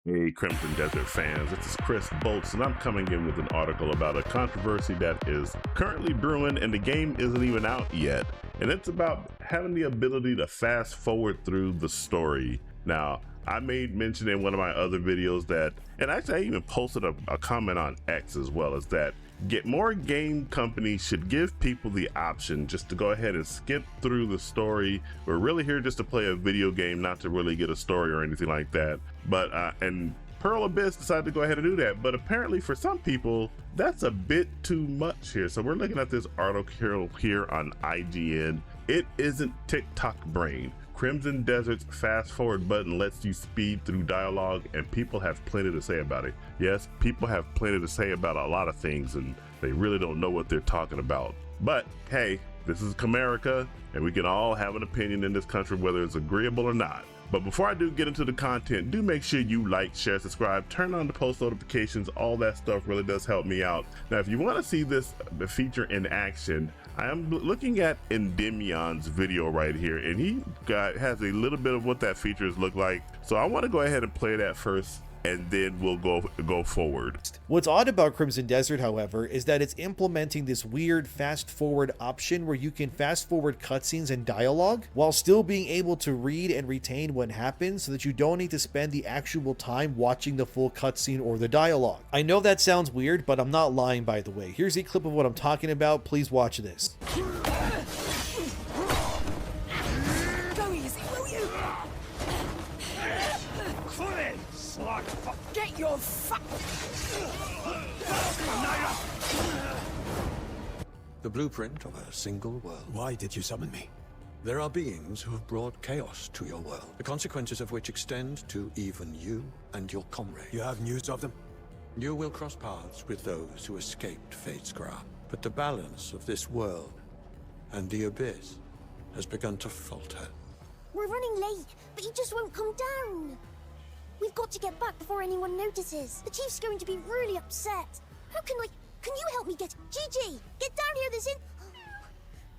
Hey, Crimson Desert fans, this is Chris Bolts, and I'm coming in with an article about a controversy that is currently brewing, and the game isn't even out yet. And it's about having the ability to fast forward through the story. Now, I made mention in one of my other videos that, and actually I even posted a comment on X as well, is that more game companies should give people the option just to go ahead and skip through the story. We're really here just to play a video game, not to really get a story or anything like that. But and Pearl Abyss decided to go ahead and do that, but apparently for some people that's a bit too much here. So we're looking at this article here on IGN. It isn't TikTok brain. Crimson Desert's fast forward button lets you speed through dialogue, and people have plenty to say about it. Yes, people have plenty to say about a lot of things, and they really don't know what they're talking about. But hey, this is Comerica, and we can all have an opinion in this country, whether it's agreeable or not. But before I do get into the content, do make sure you like, share, subscribe, turn on the post notifications. All that stuff really does help me out. Now, if you want to see this feature in action, I am looking at Endymion's video right here, and he has a little bit of what that features look like. So I want to go ahead and play that first, and then we'll go forward. What's odd about Crimson Desert, however, is that it's implementing this weird fast forward option where you can fast forward cutscenes and dialogue while still being able to read and retain what happens, so that you don't need to spend the actual time watching the full cutscene or the dialogue. I know that sounds weird, but I'm not lying, by the way. Here's a clip of what I'm talking about. Please watch this. Go easy, will you? Get your The blueprint of a single world. Why did you summon me? There are beings who have brought chaos to your world, the consequences of which extend to even you and your comrades. You have news of them? You will cross paths with those who escaped Fate's grasp, but the balance of this world and the abyss has begun to falter. We're running late, but he just won't come down. We've got to get back before anyone notices. The chief's going to be really upset. How can you help me get... Gigi, get down here this in...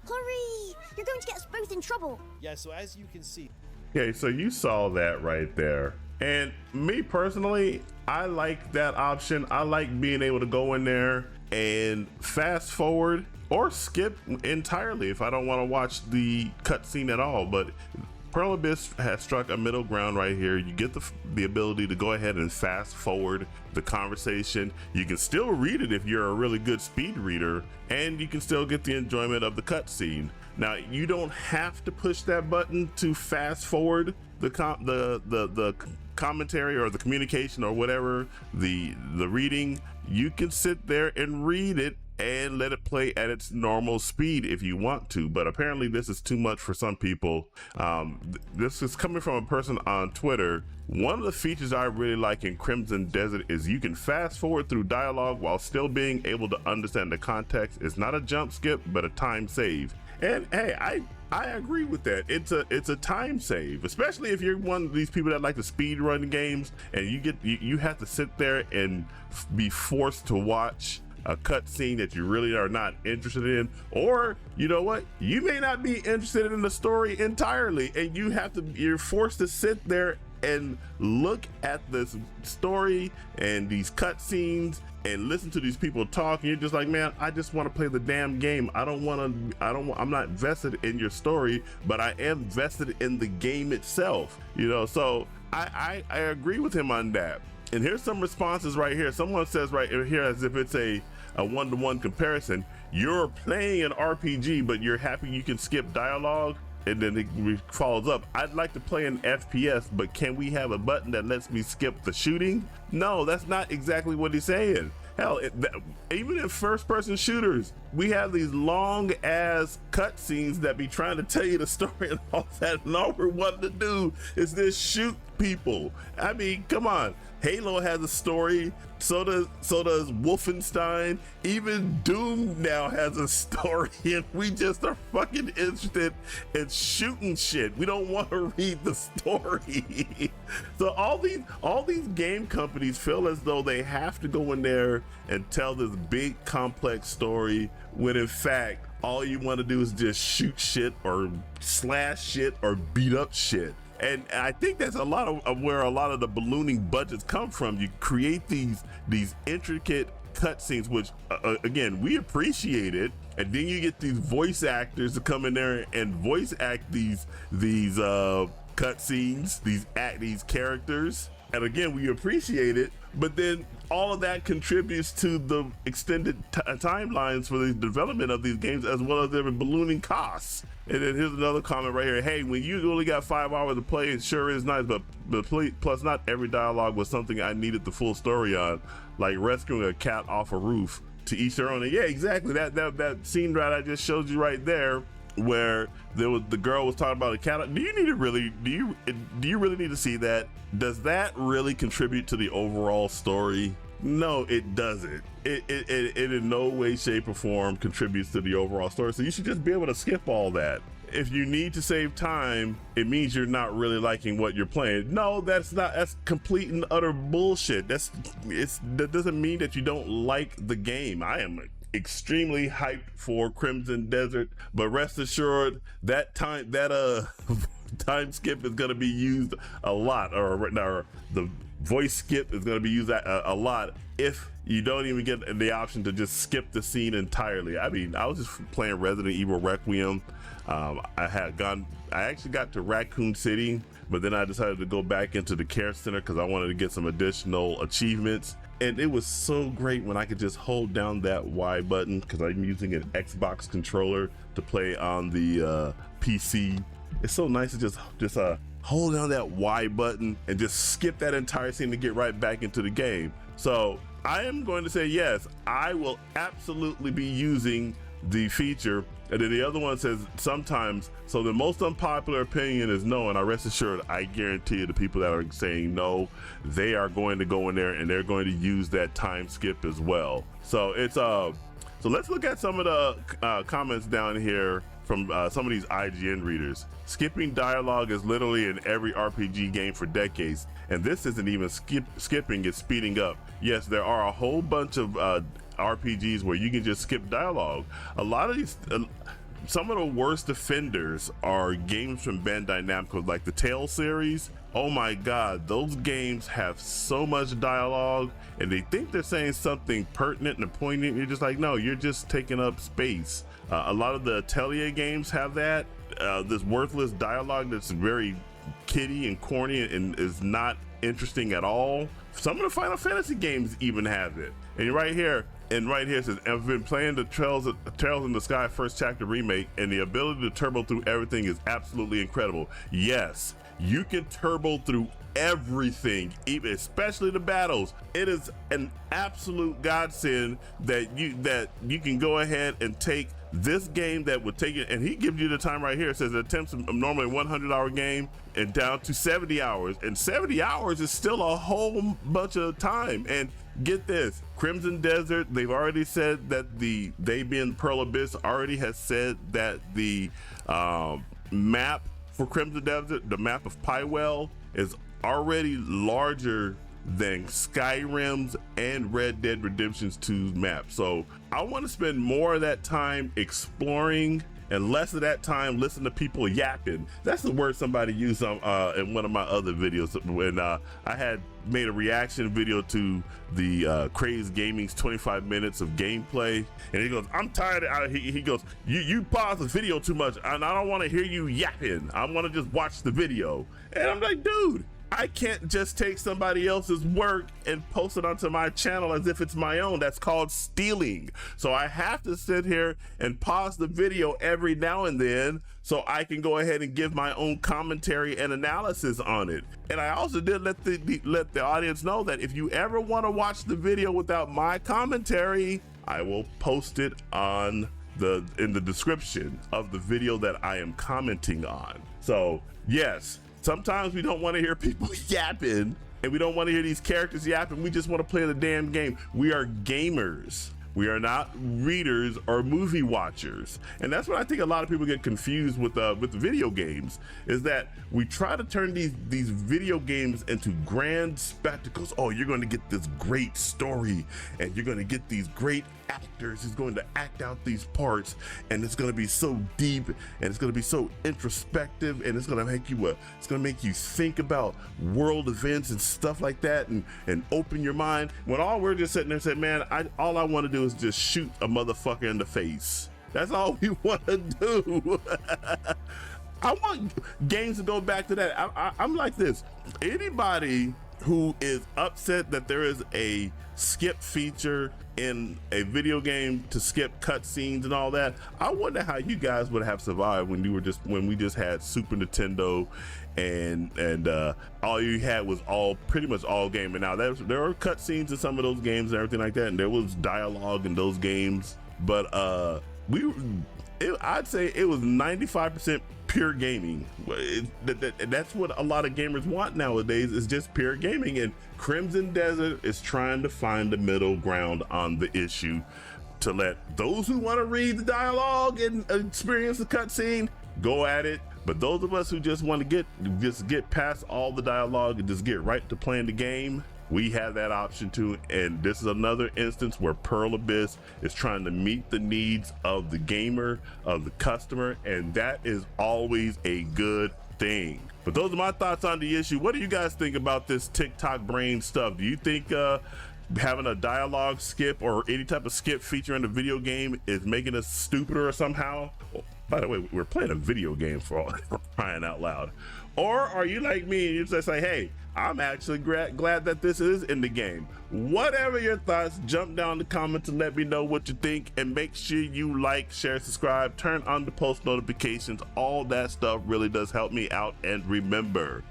Hurry! You're going to get us both in trouble. Yeah, so as you can see... Okay, so you saw that right there. And me personally, I like that option. I like being able to go in there and fast forward or skip entirely if I don't want to watch the cutscene at all. But Pearl Abyss has struck a middle ground right here. You get the ability to go ahead and fast forward the conversation. You can still read it if you're a really good speed reader, and you can still get the enjoyment of the cutscene. Now, you don't have to push that button to fast forward the commentary or the communication or whatever, the reading. You can sit there and read it and let it play at its normal speed if you want to, but apparently this is too much for some people. This is coming from a person on Twitter. One of the features I really like in Crimson Desert is you can fast forward through dialogue while still being able to understand the context. It's not a jump skip, but a time save. And hey, I agree with that. It's a time save, especially if you're one of these people that like to speed run games and you have to sit there and be forced to watch a cutscene that you really are not interested in, or you know what, you may not be interested in the story entirely, and you're forced to sit there and look at this story and these cutscenes and listen to these people talk, and you're just like, man, I just want to play the damn game. I'm not vested in your story, but I am vested in the game itself, you know. So I agree with him on that. And here's some responses right here. Someone says right here, as if it's a one-to-one comparison, you're playing an RPG, but you're happy you can skip dialogue. And then it follows up, I'd like to play an FPS, but can we have a button that lets me skip the shooting? No, that's not exactly what he's saying. Hell, even in first-person shooters, we have these long-ass cutscenes that be trying to tell you the story and all that, and all we're wanting to do is just shoot people. I mean, come on. Halo has a story, so does Wolfenstein. Even Doom now has a story, and we just are fucking interested in shooting shit. We don't want to read the story. So all these game companies feel as though they have to go in there and tell this big complex story, when in fact all you want to do is just shoot shit or slash shit or beat up shit. And I think that's a lot of where a lot of the ballooning budgets come from. You create these intricate cutscenes, which again, we appreciate it. And then you get these voice actors to come in there and voice act these cutscenes, these characters. And again, we appreciate it, but then all of that contributes to the extended timelines for the development of these games, as well as their ballooning costs. And then here's another comment right here. Hey, when you only got 5 hours to play, it sure is nice, but plus not every dialogue was something I needed the full story on, like rescuing a cat off a roof. To each their own. And yeah, exactly. That scene right I just showed you right there, where the girl was talking about a cat. Do you really need to see that? Does that really contribute to the overall story? No, it doesn't. It in no way, shape, or form contributes to the overall story. So you should just be able to skip all that. If you need to save time, it means you're not really liking what you're playing. No, that's complete and utter bullshit. That doesn't mean that you don't like the game. I am extremely hyped for Crimson Desert, but rest assured that time skip is going to be used a lot, or the voice skip is going to be used a lot if you don't even get the option to just skip the scene entirely. I mean, I was just playing Resident Evil Requiem. I actually got to Raccoon City, but then I decided to go back into the care center because I wanted to get some additional achievements. And it was so great when I could just hold down that Y button, because I'm using an Xbox controller to play on the PC. It's so nice to just hold down that Y button and just skip that entire scene to get right back into the game. So I am going to say yes, I will absolutely be using the feature. And then the other one says sometimes. So the most unpopular opinion is no, and I rest assured, I guarantee you the people that are saying no, they are going to go in there and they're going to use that time skip as well. So it's so let's look at some of the comments down here from some of these IGN readers. Skipping dialogue is literally in every RPG game for decades, and this isn't even skipping, it's speeding up. Yes, there are a whole bunch of RPGs where you can just skip dialogue. A lot of these, some of the worst offenders are games from Bandai Namco, like the Tales series. Oh my god, those games have so much dialogue, and they think they're saying something pertinent and poignant. You're just like, no, you're just taking up space. A lot of the Atelier games have that, this worthless dialogue that's very kiddie and corny and is not interesting at all. Some of the Final Fantasy games even have it. And right here it says, I've been playing the Trails in the Sky first chapter remake, and the ability to turbo through everything is absolutely incredible. Yes, you can turbo through everything, even especially the battles. It is an absolute godsend that you can go ahead and take this game that would take it, and he gives you the time right here. It says it attempts normally a 100-hour game and down to 70 hours, and 70 hours is still a whole bunch of time. And get this, Crimson Desert, they've already said that they being Pearl Abyss already has said that the map for Crimson Desert, the map of Pywell, is already larger than Skyrim's and Red Dead Redemption's 2's map. So I want to spend more of that time exploring and less of that time listening to people yapping. That's the word somebody used in one of my other videos when I had made a reaction video to the Craze Gaming's 25 minutes of gameplay, and he goes, I'm tired of, he goes, you pause the video too much and I don't want to hear you yapping. I want to just watch the video. And I'm like, dude, I can't just take somebody else's work and post it onto my channel as if it's my own. That's called stealing. So I have to sit here and pause the video every now and then so I can go ahead and give my own commentary and analysis on it. And I also did let the audience know that if you ever want to watch the video without my commentary, I will post it in the description of the video that I am commenting on. So yes, sometimes we don't want to hear people yapping, and we don't want to hear these characters yapping. We just want to play the damn game. We are gamers. We are not readers or movie watchers. And that's what I think a lot of people get confused with video games, is that we try to turn these video games into grand spectacles. Oh, you're going to get this great story, and you're going to get these great actors who's going to act out these parts, and it's going to be so deep, and it's going to be so introspective, and it's going to make you think about world events and stuff like that, and open your mind, when all we're just sitting there saying, man, all I want to do is just shoot a motherfucker in the face. That's all we want to do. I want games to go back to that. I'm like this. Anybody who is upset that there is a skip feature in a video game to skip cutscenes and all that, I wonder how you guys would have survived when we just had Super Nintendo and all you had was pretty much all game. And now there are cutscenes in some of those games and everything like that, and there was dialogue in those games, but I'd say it was 95% pure gaming. That's what a lot of gamers want nowadays, is just pure gaming. And Crimson Desert is trying to find the middle ground on the issue, to let those who want to read the dialogue and experience the cutscene go at it. But those of us who just want to get past all the dialogue and just get right to playing the game, we have that option too. And this is another instance where Pearl Abyss is trying to meet the needs of the gamer, of the customer, and that is always a good thing. But those are my thoughts on the issue. What do you guys think about this TikTok brain stuff? Do you think having a dialogue skip or any type of skip feature in the video game is making us stupider somehow? By the way, we're playing a video game for crying out loud. Or are you like me and you just say, hey, I'm actually glad that this is in the game? Whatever your thoughts, jump down in the comments and let me know what you think. And make sure you like, share, subscribe, turn on the post notifications. All that stuff really does help me out. And remember,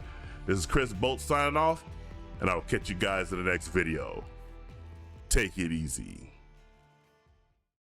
this is Chris Bolt signing off, and I'll catch you guys in the next video. Take it easy.